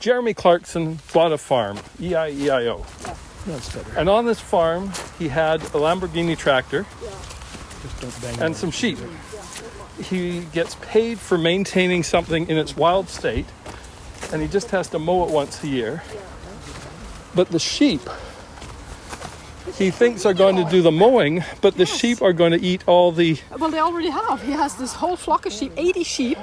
Jeremy Clarkson bought a farm, E-I-E-I-O. Yeah. That's better. And on this farm, he had a Lamborghini tractor Just don't bang and on some it. sheep. He gets paid for maintaining something in its wild state, and he just has to mow it once a year. But the sheep, he thinks are going to do the mowing, but the sheep are going to eat all the... Well, they already have. He has this whole flock of sheep, 80 sheep,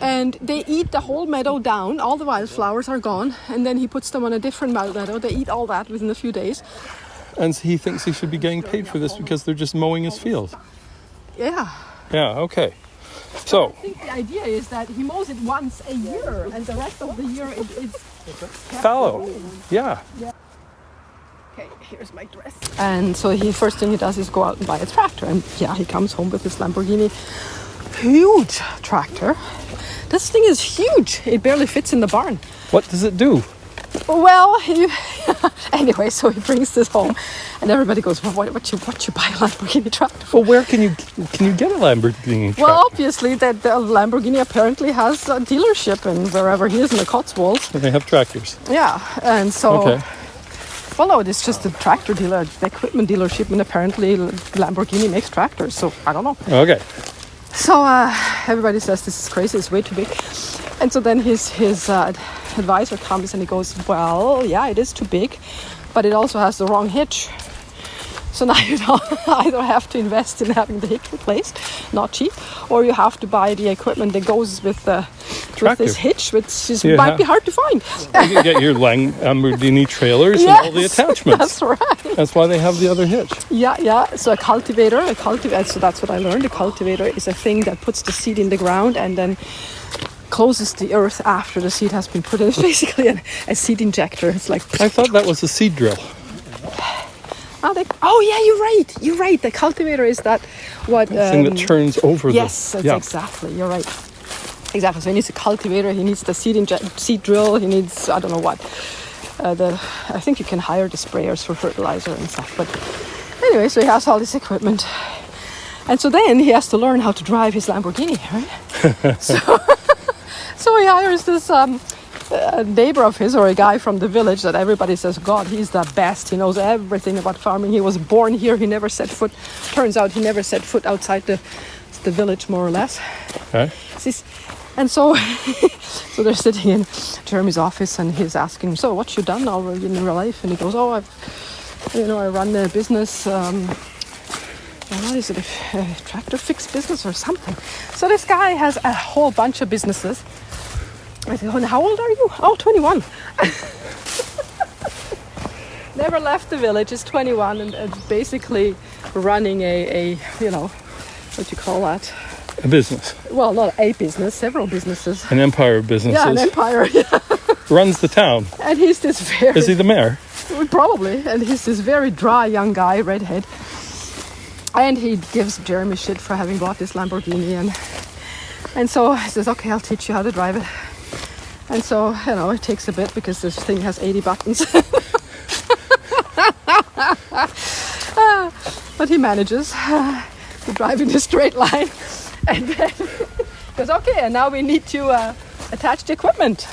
and they eat the whole meadow down. All the wildflowers are gone, and then he puts them on a different meadow. They eat all that within a few days. And he thinks he should be getting paid for this because they're just mowing his field. Yeah. Yeah, okay. So, I think the idea is that he mows it once a year, and the rest of the year it's fallow. Yeah. Okay, here's my dress. And so first thing he does is go out and buy a tractor. And yeah, he comes home with this Lamborghini. Huge tractor. This thing is huge. It barely fits in the barn. What does it do? Well, anyway, so he brings this home, and everybody goes, "Well, what you buy a Lamborghini tractor for?" Well, where can you get a Lamborghini tractor? Well, obviously, that the Lamborghini apparently has a dealership, and wherever he is in the Cotswolds. They have tractors. Yeah, and so. Okay. Well, no, it's just a tractor dealer, the equipment dealership, and apparently Lamborghini makes tractors. So I don't know. Okay. So everybody says this is crazy, it's way too big. And so then his advisor comes and he goes, well, yeah, it is too big, but it also has the wrong hitch. So now you either have to invest in having the hitch replaced, not cheap, or you have to buy the equipment that goes with this hitch, which might be hard to find. You can get your Lamborghini trailers and all the attachments. That's right. That's why they have the other hitch. Yeah. So a cultivator, so that's what I learned. A cultivator is a thing that puts the seed in the ground and then closes the earth after the seed has been put in. It's basically a seed injector. It's like... I thought that was a seed drill. Oh yeah, you're right. The cultivator is that what thing that turns over. Yes, exactly. You're right. Exactly. So he needs a cultivator. He needs the seed drill. He needs I don't know what. I think you can hire the sprayers for fertilizer and stuff. But anyway, so he has all this equipment, and so then he has to learn how to drive his Lamborghini, right? So he hires this. A neighbor of his or a guy from the village that everybody says, God, he's the best. He knows everything about farming. He was born here. He never set foot. Turns out he never set foot outside the village, more or less. Okay. And so, so they're sitting in Jeremy's office, and he's asking him, so what you done already in your life? And he goes, I run a business. What is it? A tractor fix business or something. So this guy has a whole bunch of businesses. I said, how old are you? Oh, 21. Never left the village, is 21 and basically running a what you call that? A business. Well, not a business, several businesses. An empire of businesses. Yeah, an empire. Yeah. Runs the town. And he's this very... Is he the mayor? Probably. And he's this very dry young guy, redhead. And he gives Jeremy shit for having bought this Lamborghini. And so he says, okay, I'll teach you how to drive it. And so, it takes a bit because this thing has 80 buttons. But he manages to drive in a straight line. And then goes, okay, and now we need to attach the equipment.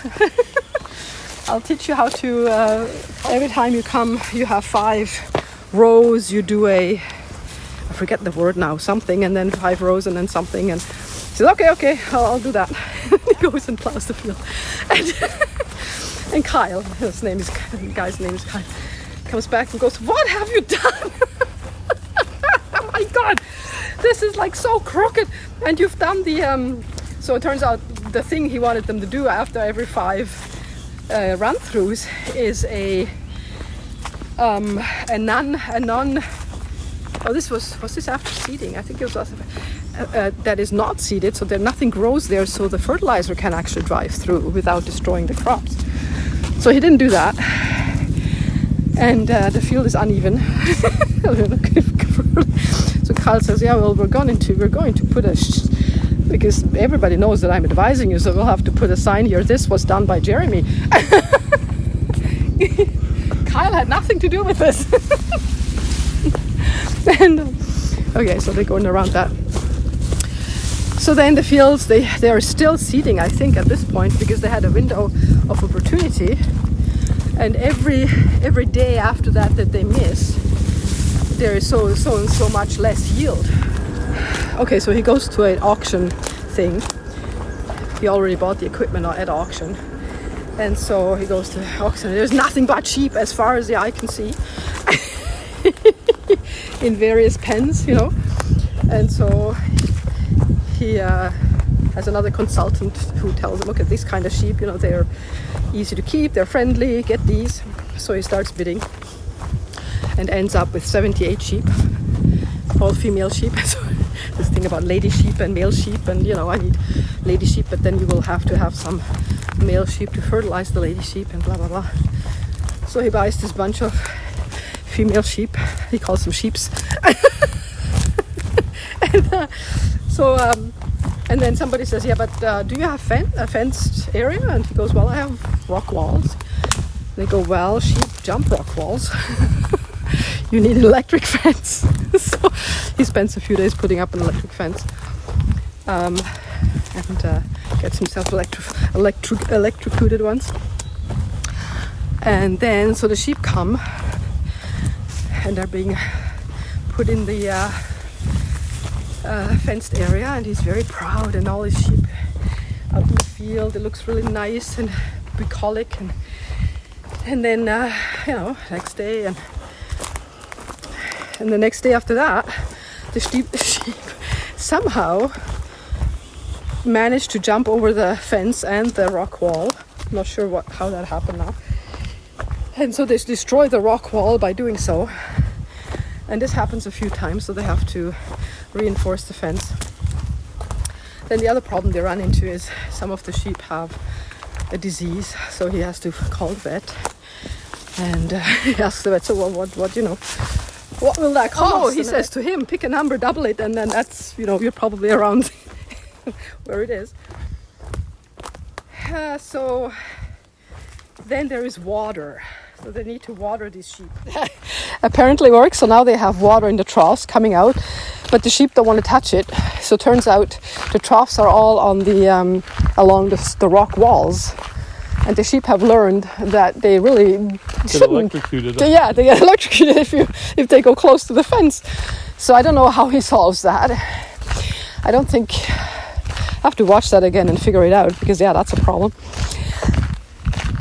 I'll teach you how to, every time you come, you have 5 rows. You do I forget the word now, something, and then 5 rows and then something. And he says, okay, I'll do that. He goes and plows the field. And Kyle, the guy's name is Kyle, comes back and goes, what have you done? Oh my God, this is like so crooked. And you've done the, so it turns out the thing he wanted them to do after every 5 run-throughs is a non, oh, was this after seeding? I think it was that is not seeded, so nothing grows there, so the fertilizer can actually drive through without destroying the crops. So he didn't do that, and the field is uneven. So Kyle says, "Yeah, well, we're going to put because everybody knows that I'm advising you, so we'll have to put a sign here. This was done by Jeremy." Kyle had nothing to do with this. And okay, so they're going around that. So then the fields, they are still seeding, I think, at this point, because they had a window of opportunity. And every day after that they miss, there is so much less yield. Okay, so he goes to an auction thing. He already bought the equipment at auction. And so he goes to the auction. There's nothing but sheep as far as the eye can see. In various pens, you know. And so he has another consultant who tells him, look at this kind of sheep, you know, they're easy to keep, they're friendly, get these. So he starts bidding and ends up with 78 sheep, all female sheep. So this thing about lady sheep and male sheep, and you know, I need lady sheep, but then you will have to have some male sheep to fertilize the lady sheep and blah blah blah. So he buys this bunch of female sheep. He calls them sheeps. And then somebody says, yeah, but do you have a fenced area? And he goes, well, I have rock walls. They go, well, sheep jump rock walls. You need an electric fence. So he spends a few days putting up an electric fence, and gets himself electrocuted once. And then, so the sheep come, and they're being put in the fenced area, and he's very proud, and all his sheep out in the field. It looks really nice and bucolic, and then you know, next day and the next day after that, the sheep somehow managed to jump over the fence and the rock wall. I'm not sure how that happened now. And so they destroy the rock wall by doing so. And this happens a few times, so they have to reinforce the fence. Then the other problem they run into is some of the sheep have a disease, so he has to call the vet. And he asks the vet, so what you know, what will that cost? Oh, he says to him, pick a number, double it, and then that's, you know, you're probably around where it is. So then there is water. So they need to water these sheep. Apparently works. So now they have water in the troughs coming out, but the sheep don't want to touch it. So it turns out the troughs are all on the along the rock walls, and the sheep have learned that they really shouldn't. They get electrocuted if they go close to the fence. So I don't know how he solves that. I don't think. I have to watch that again and figure it out, because yeah, that's a problem.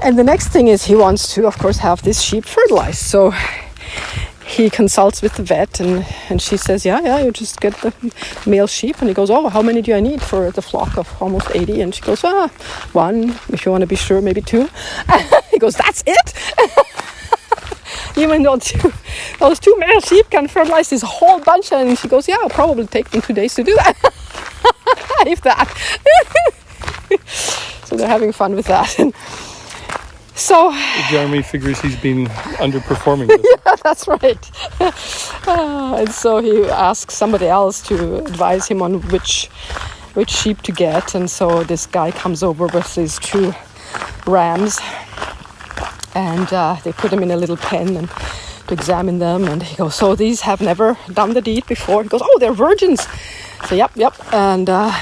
And the next thing is he wants to, of course, have this sheep fertilized. So he consults with the vet, and she says, yeah, you just get the male sheep. And he goes, oh, how many do I need for the flock of almost 80? And she goes, one, if you want to be sure, maybe two. He goes, that's it? Even though those two male sheep can fertilize this whole bunch. And she goes, yeah, it'll probably take them 2 days to do that. If that. So they're having fun with that. And so Jeremy figures he's been underperforming this. Yeah, that's right. And so he asks somebody else to advise him on which sheep to get. And so this guy comes over with these two rams, and they put them in a little pen and to examine them. And he goes, so these have never done the deed before? He goes, oh, they're virgins. So yep. And are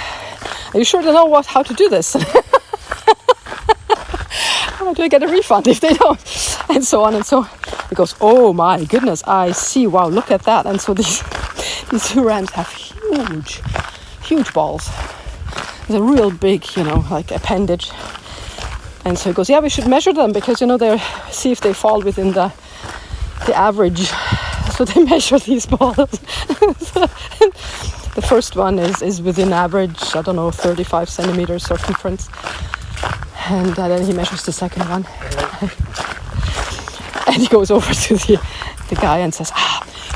you sure they know how to do this? How do I get a refund if they don't? And so on and so on. He goes, oh my goodness, I see. Wow, look at that. And so these two rams have huge balls. They're real big, you know, like appendage. And so he goes, yeah, we should measure them, because, you know, they see if they fall within the average. So they measure these balls. The first one is within average, 35 centimeters circumference. And then he measures the second one. And he goes over to the guy and says,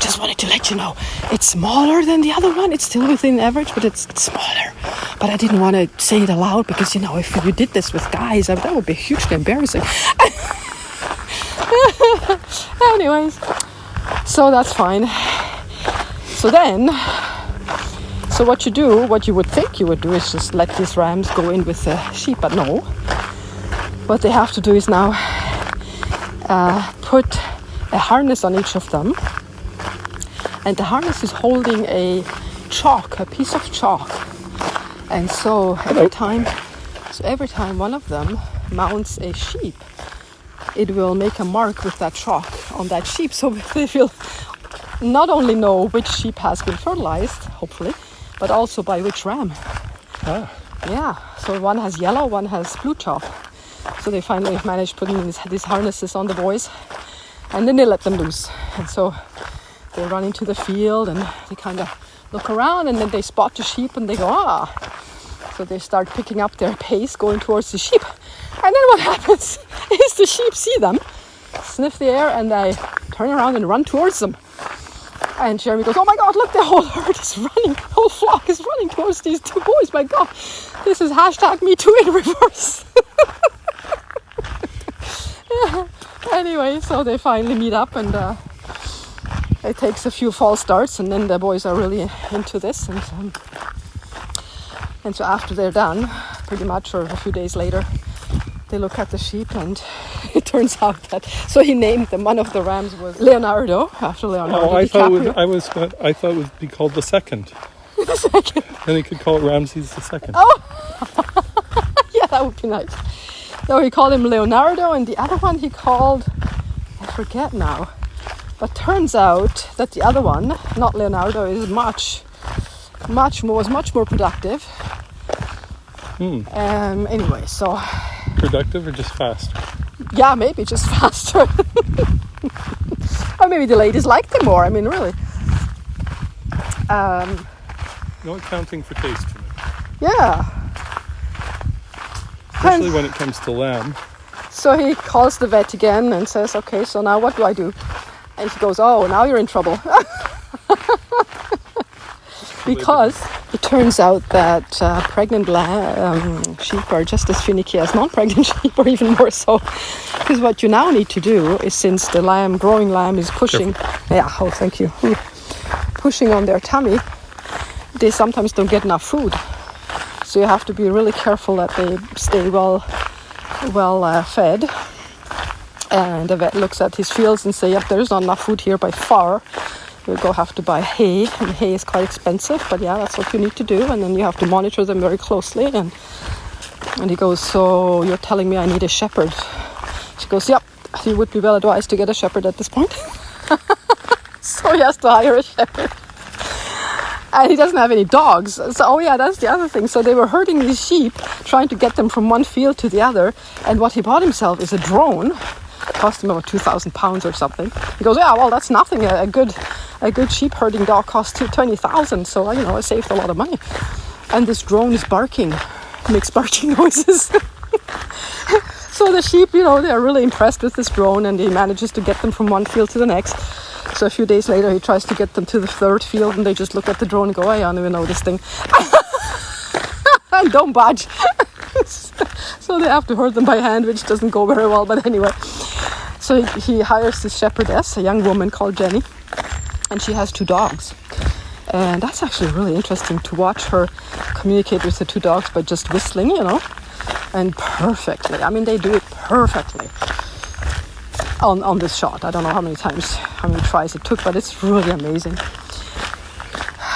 just wanted to let you know, it's smaller than the other one. It's still within average, but it's smaller. But I didn't want to say it aloud, because, you know, if you did this with guys, that would be hugely embarrassing. Anyways, so that's fine. So what you would think you would do is just let these rams go in with the sheep, but no. What they have to do is now put a harness on each of them, and the harness is holding a piece of chalk, And so every time one of them mounts a sheep, it will make a mark with that chalk on that sheep, so they will not only know which sheep has been fertilized, hopefully, but also by which ram. Ah. Yeah, so one has yellow, one has blue chalk. So they finally managed putting these harnesses on the boys, and then they let them loose. And so they run into the field and they kind of look around, and then they spot the sheep and they go, ah. So they start picking up their pace, going towards the sheep. And then what happens is the sheep see them, sniff the air, and they turn around and run towards them. And Jeremy goes, oh my God, look, the whole herd is running, the whole flock is running towards these two boys. My God, this is #MeToo in reverse. Yeah. Anyway, so they finally meet up, and it takes a few false starts, and then the boys are really into this. And so after they're done, pretty much, or a few days later, they look at the sheep, and it turns out that, so he named them, one of the rams was Leonardo, after Leonardo DiCaprio. I thought it would be called the second. The second. Then he could call it Ramses the second. Oh, yeah, that would be nice. No, he called him Leonardo, and the other one he called, I forget now. But turns out that the other one, not Leonardo, is much more productive. Anyway, so. Productive or just fast? Yeah, maybe just faster. Or maybe the ladies liked him more. I mean, really. No accounting for taste for me. Yeah. Especially when it comes to lamb. So he calls the vet again and says, okay, so now what do I do? And he goes, oh, now you're in trouble. Because it turns out that pregnant sheep are just as finicky as non-pregnant sheep, or even more so. Because what you now need to do is, since the growing lamb is pushing, pushing on their tummy, they sometimes don't get enough food. So you have to be really careful that they stay well fed. And the vet looks at his fields and say, yep, there's not enough food here by far. You'll go have to buy hay, and hay is quite expensive, but yeah, that's what you need to do. And then you have to monitor them very closely. And he goes, so you're telling me I need a shepherd? She goes, yep, you would be well advised to get a shepherd at this point. So he has to hire a shepherd. And he doesn't have any dogs. So, that's the other thing. So they were herding these sheep, trying to get them from one field to the other. And what he bought himself is a drone. It cost him about 2,000 pounds or something. He goes, yeah, well, that's nothing. A good sheep herding dog costs 20,000. So, I saved a lot of money. And this drone is makes barking noises. So the sheep, they're really impressed with this drone, and he manages to get them from one field to the next. So a few days later, he tries to get them to the third field, and they just look at the drone and go, I don't even know this thing. And don't budge. So they have to herd them by hand, which doesn't go very well, but anyway. So he hires this shepherdess, a young woman called Jenny, and she has 2 dogs. And that's actually really interesting to watch her communicate with the 2 dogs by just whistling, and perfectly. I mean, they do it perfectly on this shot. I don't know how many tries it took, but it's really amazing.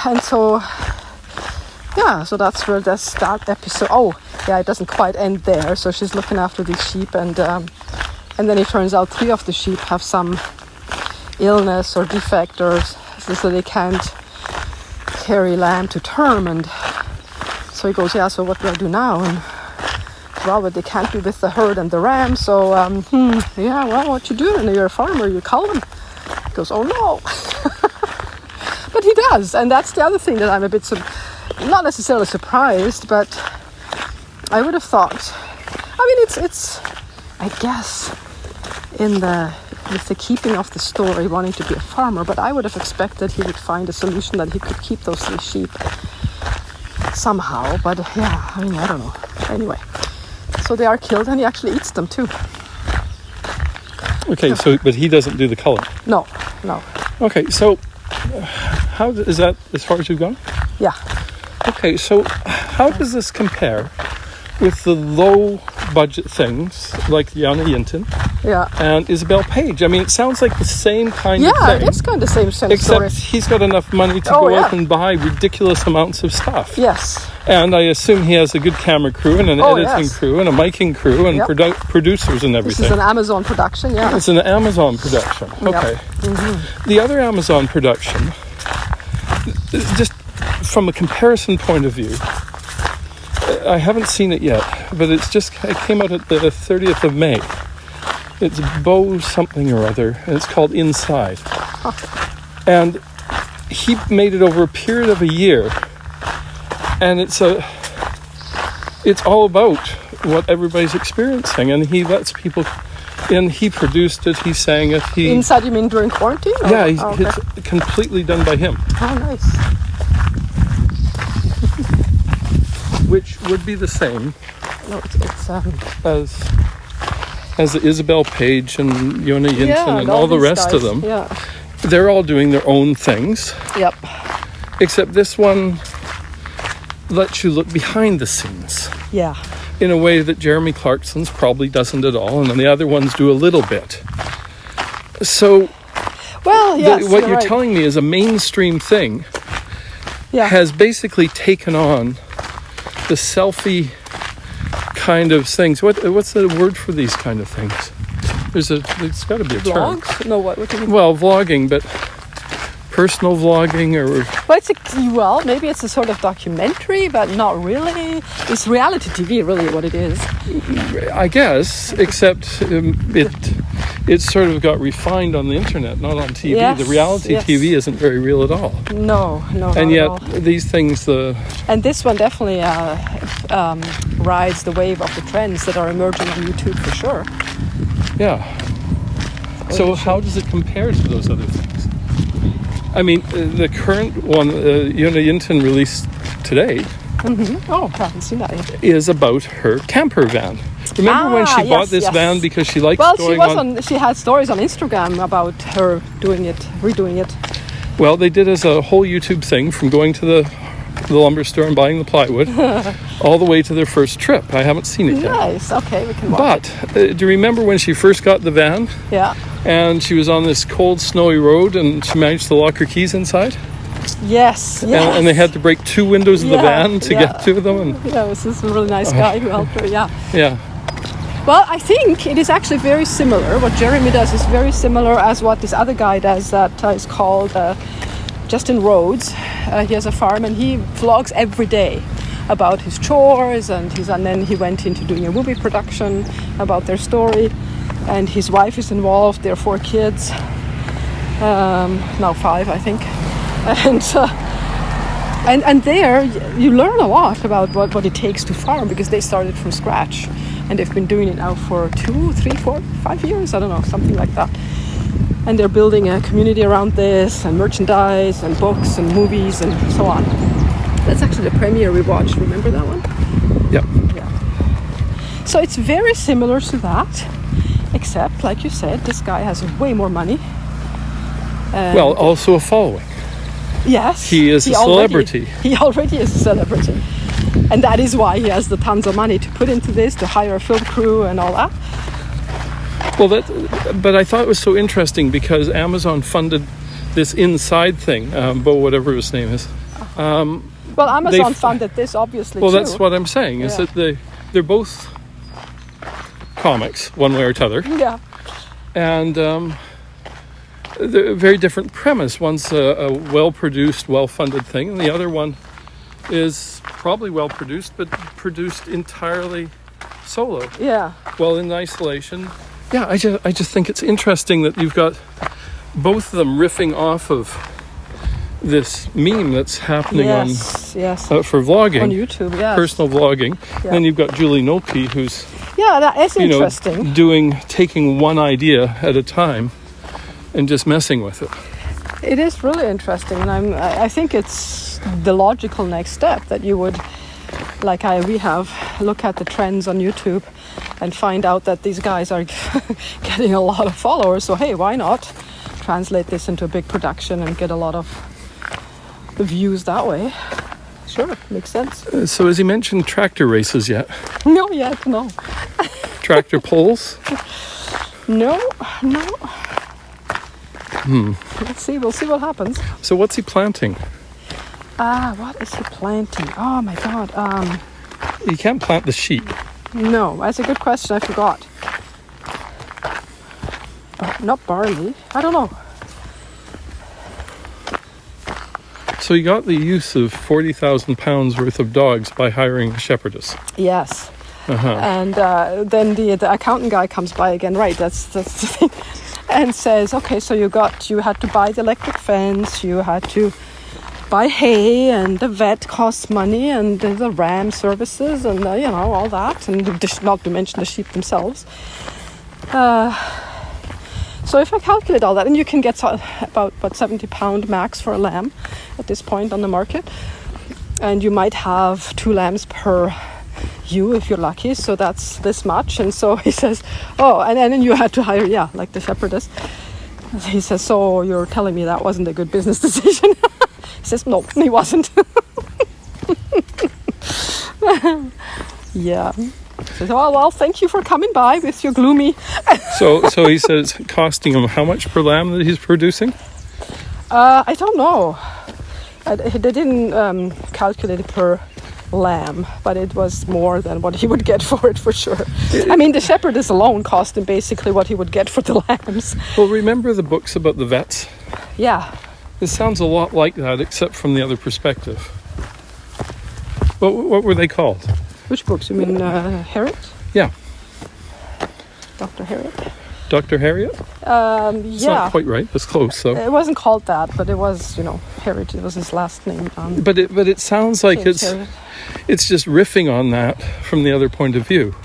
And so, so that's where that episode. Oh, yeah, it doesn't quite end there. So she's looking after these sheep, and then it turns out 3 of the sheep have some illness or defect, or so they can't carry lamb to term. And so he goes, so what do I do now? And but they can't be with the herd and the ram. So what you do? And you're a farmer, you cull them. He goes, oh no. But he does, and that's the other thing that I'm a bit not necessarily surprised, but I would have thought. I mean, it's I guess with the keeping of the story, wanting to be a farmer, but I would have expected he would find a solution that he could keep those 3 sheep somehow. But I don't know. Anyway, so they are killed, and he actually eats them too. Okay, but he doesn't do the culling. No. Okay, so how is that as far as you've gone? Yeah. Okay, so how does this compare with the low budget things like Jonna Jinton Yeah. and Isabel Paige. I mean, it sounds like the same kind of Yeah, thing. it is kind of the same story. Except he's got enough money to Oh, go yeah. out and buy ridiculous amounts of stuff. Yes. And I assume he has a good camera crew and an Oh, editing yes. crew and a miking crew and Yep. producers and This everything. is an Amazon production, yeah. It's an Amazon production. Okay. The other Amazon production, just from a comparison point of view, I haven't seen it yet, but it came out at the 30th of May. It's Bo something or other, and it's called Inside. And he made it over a period of a year, and it's all about what everybody's experiencing, and he lets people. And he produced it, he sang it. Inside, you mean during quarantine? Or? Yeah, Oh, okay. it's completely done by him. Oh, nice. Which would be the same No, it's as Isabel Paige and Jonna Jinton and all the these rest of guys. them. Yeah. They're all doing their own things, Yep. except this one lets you look behind the scenes Yeah. in a way that Jeremy Clarkson's probably doesn't at all, and then the other ones do a little bit. So Well, yes. what you're right. telling me is a mainstream thing Yeah. has basically taken on the selfie kind of things. What's the word for these kind of things? There's got to be a term. Vlogs? No, what do you mean? Well, vlogging, but personal vlogging or Well, maybe it's a sort of documentary, but not really. It's reality TV, really, what it is. I guess, except it sort of got refined on the internet, not on TV. Yes, The reality yes. TV isn't very real at all. No, not And at yet all. these things, And this one definitely rides the wave of the trends that are emerging on YouTube for sure. yeah. So how does it compare to those other things? I mean, the current one, Jonna Jinton released today, Oh, I haven't seen that yet. is about her camper van. Remember when she bought yes, this yes. van because she liked Well, going she had stories on Instagram about her redoing it. Well, they did as a whole YouTube thing from going to the lumber store and buying the plywood all the way to their first trip. I haven't seen it yet. Nice. Okay, we can watch But do you remember when she first got the van it. Yeah. and she was on this cold, snowy road and she managed to lock her keys inside? Yes. And they had to break two windows of the Yeah, van to yeah. get to them. And Yeah, this is a really nice guy who helped her. Yeah. yeah, Well, I think it is actually very similar. What Jeremy does is very similar as what this other guy does that is called Justin Rhodes. He has a farm and he vlogs every day about his chores and then he went into doing a movie production about their story. And his wife is involved. There are 4 kids, now 5, I think. And there you learn a lot about what it takes to farm because they started from scratch. And they've been doing it now for 2, 3, 4, 5 years, I don't know, something like that. And they're building a community around this and merchandise and books and movies and so on. That's actually the premiere we watched, remember that one? yeah. Yeah. So it's very similar to that, except, like you said, this guy has way more money. And Well, also a following. yes. he is a celebrity. He already is a celebrity. And that is why he has the tons of money to put into this, to hire a film crew and all that. Well, but I thought it was so interesting because Amazon funded this Inside thing, Bo, whatever his name is. Well, Amazon funded this, obviously, Well, too. that's what I'm saying, is Yeah. that they're both comics, one way or t'other, Yeah. and they're a very different premise. One's a well-produced, well-funded thing, and the other one is probably well-produced, but produced entirely solo, Yeah. well in isolation. Yeah, I just think it's interesting that you've got both of them riffing off of this meme that's happening Yes. for vlogging, On YouTube, yes. personal vlogging. Yeah. Then you've got Julie Nolke, who's Yeah, that is interesting. taking one idea at a time and just messing with it. It is really interesting, and I think it's the logical next step that you would, like we have, look at the trends on YouTube and find out that these guys are getting a lot of followers. So hey, why not translate this into a big production and get a lot of views that way? Sure, makes sense. So has he mentioned tractor races yet? No, yet, no. Tractor pulls? No. Let's see, we'll see what happens. So what's he planting? What is he planting? Oh my God. You can't plant the sheep. No, that's a good question, I forgot. Not barley, I don't know. So he got the use of 40,000 pounds worth of dogs by hiring a shepherdess. Yes. Uh-huh. And then the accountant guy comes by again, right, that's the thing, and says, okay, so you had to buy the electric fence, you had to buy hay, and the vet costs money, and the ram services, and all that, and not to mention the sheep themselves. So if I calculate all that, and you can get about £70 max for a lamb at this point on the market, and you might have 2 lambs per ewe if you're lucky, so that's this much. And so he says, oh, and then you had to hire, like the shepherdess. He says, so you're telling me that wasn't a good business decision? He says, no, he wasn't. Yeah. He says, oh, well, thank you for coming by with your gloomy. So he says it's costing him how much per lamb that he's producing? I don't know. They didn't calculate it per lamb, but it was more than what he would get for it, for sure. I mean, the shepherdess alone cost him basically what he would get for the lambs. Well, remember the books about the vets? Yeah. It sounds a lot like that, except from the other perspective. What were they called? Which books? You mean Harriet? Yeah. Dr. Harriet? Dr. Harriet? It's not quite right. It's close, though. It wasn't called that, but it was, Harriet. It was his last name. But it sounds like it's just riffing on that from the other point of view,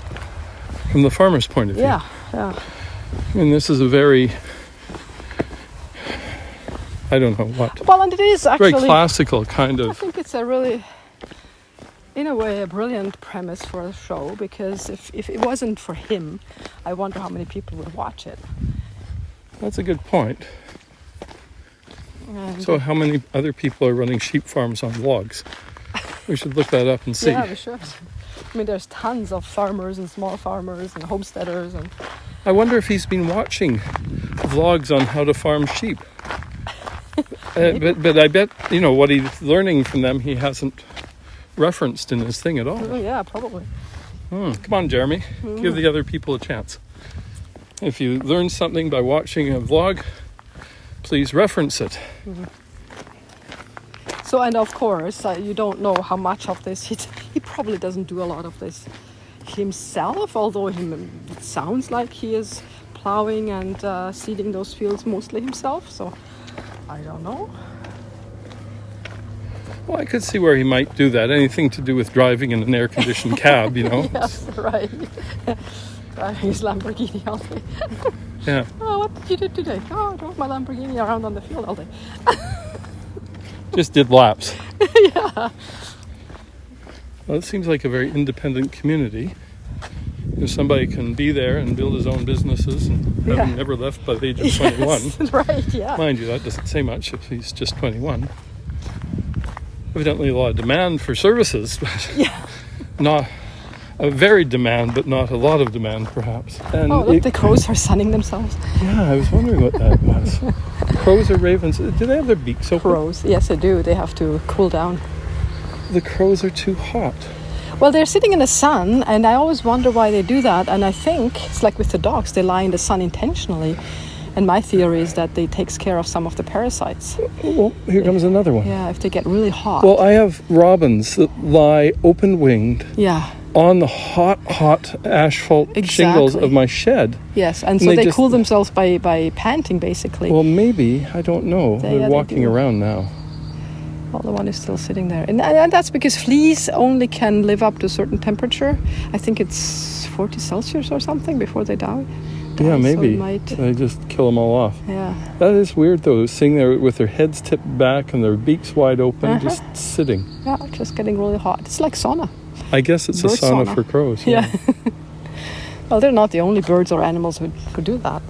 from the farmer's point of view. Yeah. I mean, this is a very, I don't know what. Well, and it is actually very classical kind of. I think it's a really, in a way, a brilliant premise for a show, because if it wasn't for him, I wonder how many people would watch it. That's a good point. And So how many other people are running sheep farms on logs? We should look that up and see. Yeah, we should. I mean, there's tons of farmers and small farmers and homesteaders, and I wonder if he's been watching vlogs on how to farm sheep. But I bet, what he's learning from them, he hasn't referenced in his thing at all. oh, yeah, probably. Come on, Jeremy. Give the other people a chance. If you learn something by watching a vlog, please reference it. So, and of course, you don't know how much of this he probably doesn't do a lot of this himself, although it sounds like he is plowing and seeding those fields mostly himself. So I don't know. Well, I could see where he might do that. Anything to do with driving in an air-conditioned cab, Yes, right. Driving his Lamborghini all day. Yeah. Oh, what did you do today? Oh, I drove my Lamborghini around on the field all day. Just did laps. Yeah. Well, it seems like a very independent community. If somebody can be there and build his own businesses and having never left by the age of 21. Yes, right, yeah. Mind you, that doesn't say much if he's just 21. Evidently a lot of demand for services, but not a very demand, but not a lot of demand, perhaps. And look, the crows are sunning themselves. Yeah, I was wondering what that was. Crows or ravens? Do they have their beaks open? Crows, yes, they do. They have to cool down. The crows are too hot. Well, they're sitting in the sun, and I always wonder why they do that. And I think it's like with the dogs; they lie in the sun intentionally. And my theory is that they takes care of some of the parasites. Well, here comes another one. Yeah, if they get really hot. Well, I have robins that lie open-winged Yeah. on the hot asphalt shingles of my shed. Yes, and so they cool themselves by panting, basically. Well, maybe. I don't know. They're walking around now. Well, the one is still sitting there. And that's because fleas only can live up to a certain temperature. I think it's 40 Celsius or something before they die. Yeah, maybe. So they just kill them all off. Yeah. That is weird, though, sitting there with their heads tipped back and their beaks wide open, just sitting. Yeah, just getting really hot. It's like sauna. I guess it's a sauna for crows. Yeah. Well, they're not the only birds or animals who do that.